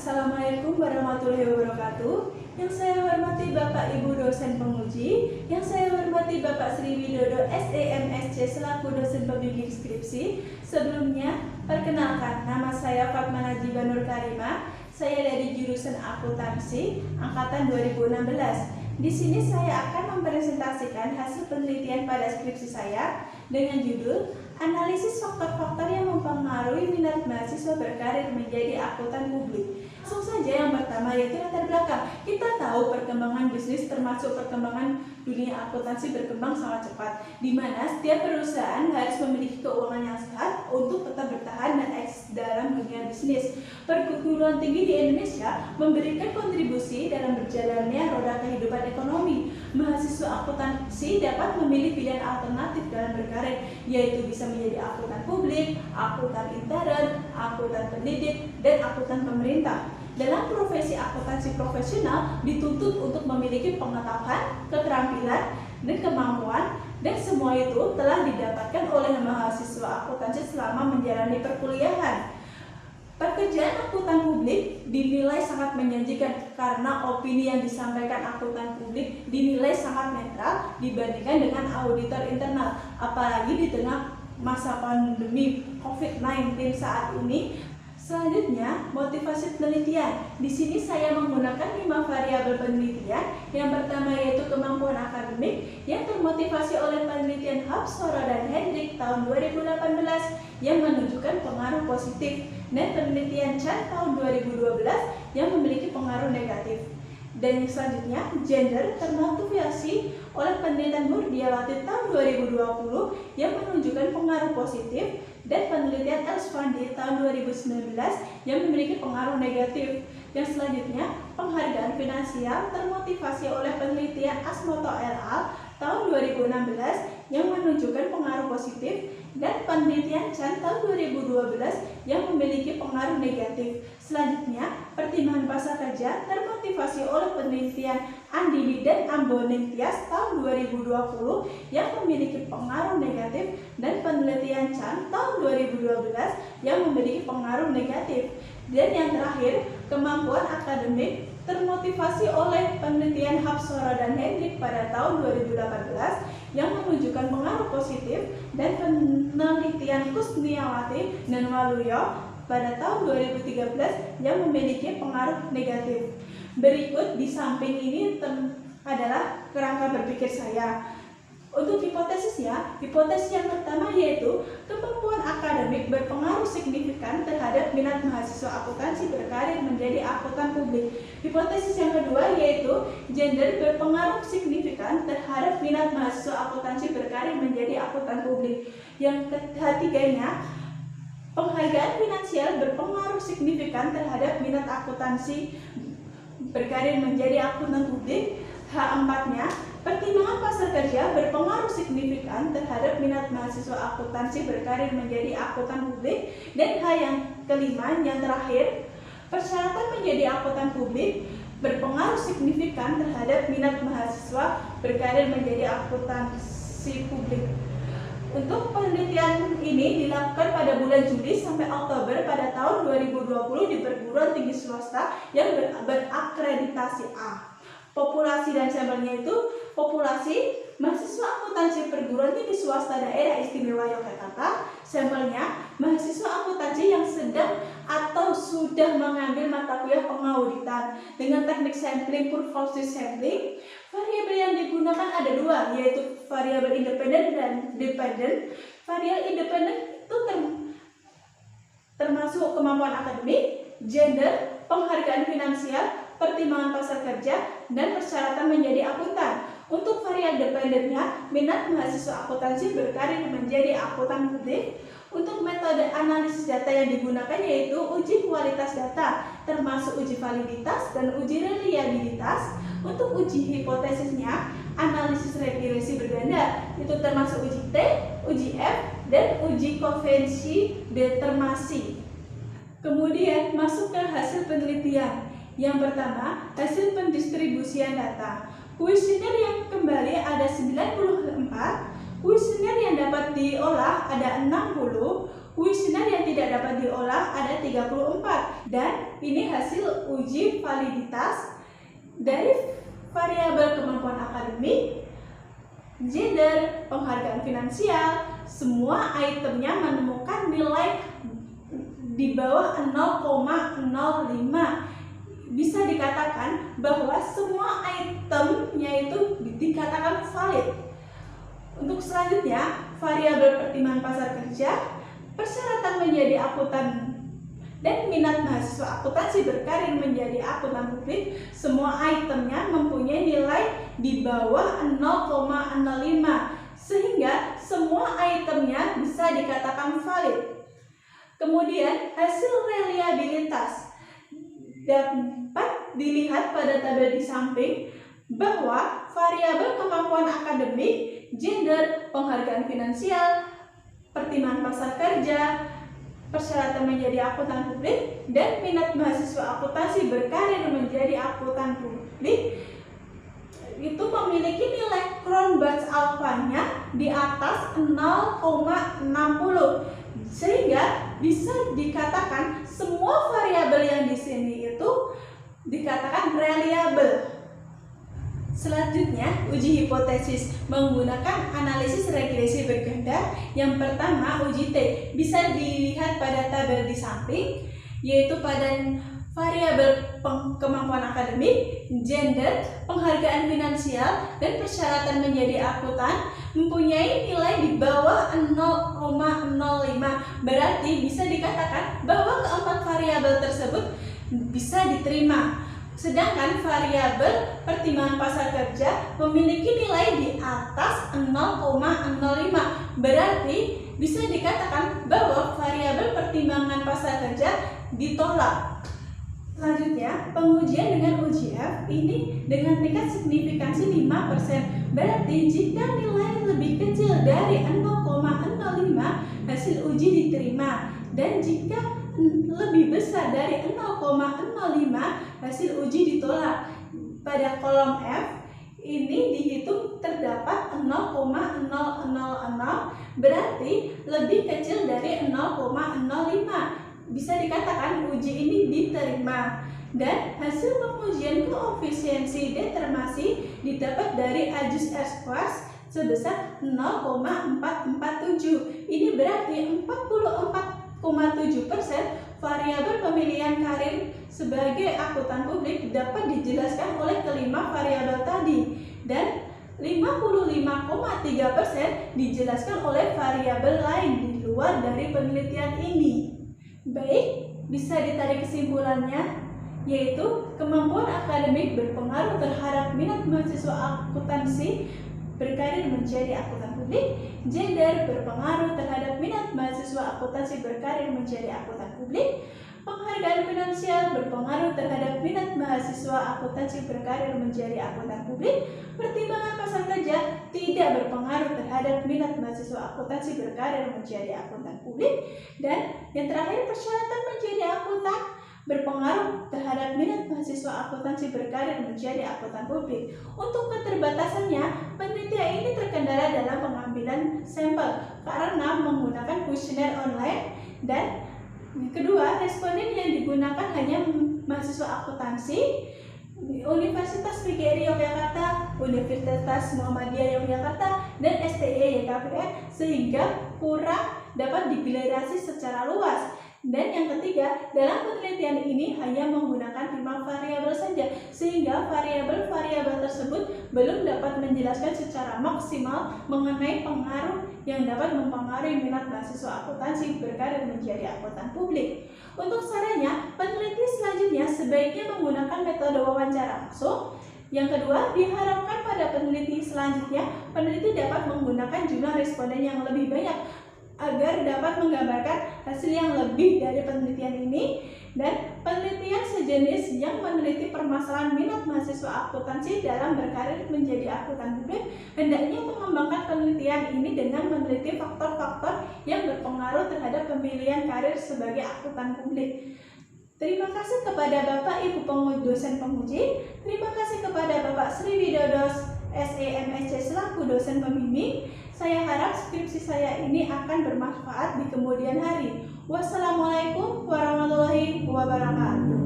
Assalamualaikum warahmatullahi wabarakatuh. Yang saya hormati Bapak Ibu dosen penguji, yang saya hormati Bapak Sri Widodo SEMSC selaku dosen pembimbing skripsi. Sebelumnya, perkenalkan, nama saya Fatma Najiba Nur Karimah. Saya dari jurusan akuntansi angkatan 2016. Di sini saya akan mempresentasikan hasil penelitian pada skripsi saya dengan judul Analisis faktor-faktor yang mempengaruhi minat mahasiswa berkarir menjadi akuntan publik. Langsung saja yang pertama yaitu latar belakang. Kita tahu perkembangan bisnis termasuk perkembangan dunia akuntansi berkembang sangat cepat, di mana setiap perusahaan harus memiliki keuangan yang sehat untuk tetap bertahan dan eksis dalam dunia bisnis. Perguruan tinggi di Indonesia memberikan kontribusi dalam berjalannya roda kehidupan ekonomi. Mahasiswa akuntansi dapat memilih pilihan alternatif dalam berkarir, yaitu bisa menjadi akuntan publik, akuntan intern, akuntan pendidik, dan akuntan pemerintah. Dalam profesi akuntansi profesional dituntut untuk memiliki pengetahuan, keterampilan, dan kemampuan, dan semua itu telah didapatkan oleh mahasiswa akuntansi selama menjalani perkuliahan. Pekerjaan akuntan publik dinilai sangat menjanjikan karena opini yang disampaikan akuntan publik dinilai sangat netral dibandingkan dengan auditor internal, apalagi di tengah masa pandemi COVID-19 saat ini. Selanjutnya, motivasi penelitian. Di sini saya menggunakan 5 variabel penelitian. Yang pertama yaitu kemampuan akademik yang termotivasi oleh penelitian Hapsoro dan Hendrik tahun 2018 yang menunjukkan pengaruh positif, dan penelitian Chan tahun 2012 yang memiliki pengaruh negatif. Dan yang selanjutnya, gender termotivasi oleh penelitian Murdiawati tahun 2020 yang menunjukkan pengaruh positif, dan penelitian Elsfandi tahun 2019 yang memiliki pengaruh negatif. Yang selanjutnya, penghargaan finansial termotivasi oleh penelitian Asmoto et al. Tahun 2016 yang menunjukkan pengaruh positif, dan penelitian Chan tahun 2012 yang memiliki pengaruh negatif. Selanjutnya, pertimbangan pasar kerja termotivasi oleh penelitian Andini dan Ambonentias tahun 2020 yang memiliki pengaruh negatif, dan penelitian Chan tahun 2012 yang memiliki pengaruh negatif. Dan yang terakhir, kemampuan akademik termotivasi oleh penelitian Hapsoro dan Hendrik pada tahun 2018 yang menunjukkan pengaruh positif, dan penelitian Kusniawati dan Waluyo pada tahun 2013 yang memiliki pengaruh negatif. Berikut di samping ini adalah kerangka berpikir saya. Untuk hipotesisnya, hipotesis yang pertama yaitu kemampuan akademik berpengaruh signifikan terhadap minat mahasiswa akuntansi berkarir menjadi akuntan publik. Hipotesis yang kedua yaitu gender berpengaruh signifikan terhadap minat mahasiswa akuntansi berkarir menjadi akuntan publik. Yang ketiganya, penghargaan finansial berpengaruh signifikan terhadap minat akuntansi berkarir menjadi akuntan publik. H4-nya, pertimbangan pasar kerja berpengaruh signifikan terhadap minat mahasiswa akuntansi berkarir menjadi akuntan publik. Dan H yang kelima, yang terakhir, persyaratan menjadi akuntan publik berpengaruh signifikan terhadap minat mahasiswa berkarir menjadi akuntansi publik. Untuk penelitian ini dilakukan pada bulan Juli sampai Oktober pada tahun 2020 di perguruan tinggi swasta yang berakreditasi A. Populasi dan sampelnya itu populasi mahasiswa akuntansi perguruan tinggi swasta daerah istimewa Yogyakarta. Sampelnya mahasiswa akuntansi yang sedang atau sudah mengambil mata kuliah pengauditan dengan teknik sampling purposive sampling. Variabel yang digunakan ada 2, yaitu variabel independen dan dependen. Variabel independen itu termasuk kemampuan akademik, gender, penghargaan finansial, pertimbangan pasar kerja, dan persyaratan menjadi akuntan. Untuk variabel dependennya, minat mahasiswa akuntansi berkarir menjadi akuntan publik. Untuk metode analisis data yang digunakan yaitu uji kualitas data, termasuk uji validitas dan uji reliabilitas. Untuk uji hipotesisnya, analisis regresi berganda, itu termasuk uji T, uji F, dan uji konvensi determinasi. Kemudian masuk ke hasil penelitian. Yang pertama, hasil pendistribusian data. Kuesioner yang kembali ada 94, kuesioner yang dapat diolah ada 60, Kuesioner yang tidak dapat diolah ada 34, dan ini hasil uji validitas dari variabel kemampuan akademik, gender, penghargaan finansial. Semua itemnya menemukan nilai di bawah 0,05. Bisa dikatakan bahwa semua itemnya itu dikatakan valid. Untuk selanjutnya, variabel pertimbangan pasar kerja, persyaratan menjadi akuntan, dan minat mahasiswa akuntansi berkarir menjadi akuntan publik. Semua itemnya mempunyai nilai di bawah 0,05, sehingga semua itemnya bisa dikatakan valid. Kemudian hasil reliabilitas dapat dilihat pada tabel di samping bahwa variabel kemampuan akademik, gender, penghargaan finansial, pertimbangan pasar kerja, persyaratan menjadi akuntan publik, dan minat mahasiswa akuntansi berkarir menjadi akuntan publik itu memiliki nilai Kronberg alfanya di atas 0,60, sehingga bisa dikatakan semua variabel yang di sini itu dikatakan reliable. Selanjutnya, uji hipotesis menggunakan analisis regresi berganda. Yang pertama, uji T, bisa dilihat pada tabel di samping, yaitu pada variabel kemampuan akademik, gender, penghargaan finansial, dan persyaratan menjadi akuntan mempunyai nilai di bawah 0,05. Berarti bisa dikatakan bahwa keempat variabel tersebut bisa diterima. Sedangkan variabel pertimbangan pasar kerja memiliki nilai di atas 0,05. Berarti bisa dikatakan bahwa variabel pertimbangan pasar kerja ditolak. Selanjutnya, pengujian dengan uji F ini dengan tingkat signifikansi 5%. Berarti jika nilai lebih kecil dari 0,05, hasil uji diterima. Dan jika lebih besar dari 0,05, hasil uji ditolak. Pada kolom F ini dihitung terdapat 0,000, berarti lebih kecil dari 0,05. Bisa dikatakan uji ini diterima. Dan hasil pengujian koefisiensi determinasi didapat dari Ajus R-squares sebesar 0,447. Ini berarti 44,7% variabel pemilihan karir sebagai akuntan publik dapat dijelaskan oleh kelima variabel tadi, dan 55,3% dijelaskan oleh variabel lain di luar dari penelitian ini. Baik, bisa ditarik kesimpulannya, yaitu kemampuan akademik berpengaruh terhadap minat mahasiswa akuntansi berkarir menjadi akuntan publik, gender berpengaruh terhadap minat mahasiswa akuntansi berkarir menjadi akuntan publik, penghargaan finansial berpengaruh terhadap minat mahasiswa akuntansi berkarir menjadi akuntan publik, pertimbangan pasar kerja tidak berpengaruh terhadap minat mahasiswa akuntansi berkarir menjadi akuntan publik, dan yang terakhir, persyaratan menjadi akuntan berpengaruh terhadap minat mahasiswa akuntansi berkarir menjadi akuntan publik. Untuk keterbatasannya, penelitian ini terkendala dalam pengambilan sampel karena menggunakan kuesioner online, dan kedua, responden yang digunakan hanya mahasiswa akuntansi, Universitas PGRI Yogyakarta, Universitas Muhammadiyah Yogyakarta, dan STI YKPN, sehingga kurang dapat digenerasi secara luas. Dan yang ketiga, dalam penelitian ini hanya menggunakan 5 variabel saja, sehingga variabel-variabel tersebut belum dapat menjelaskan secara maksimal mengenai pengaruh yang dapat mempengaruhi minat mahasiswa akuntansi berkarir menjadi akuntan publik. Untuk sarannya, peneliti selanjutnya sebaiknya menggunakan metode wawancara langsung. Yang kedua, diharapkan pada peneliti selanjutnya, peneliti dapat menggunakan jumlah responden yang lebih banyak agar dapat menggambarkan hasil yang lebih dari penelitian ini. Dan penelitian sejenis yang meneliti permasalahan minat mahasiswa akuntansi dalam berkarir menjadi akuntan publik hendaknya mengembangkan penelitian ini dengan meneliti faktor-faktor yang berpengaruh terhadap pemilihan karir sebagai akuntan publik. Terima kasih kepada Bapak Ibu dosen penguji. Terima kasih kepada Bapak Sri Widodo SEMSC selaku dosen pembimbing. Saya harap skripsi saya ini akan bermanfaat di kemudian hari. Wassalamualaikum warahmatullahi wabarakatuh.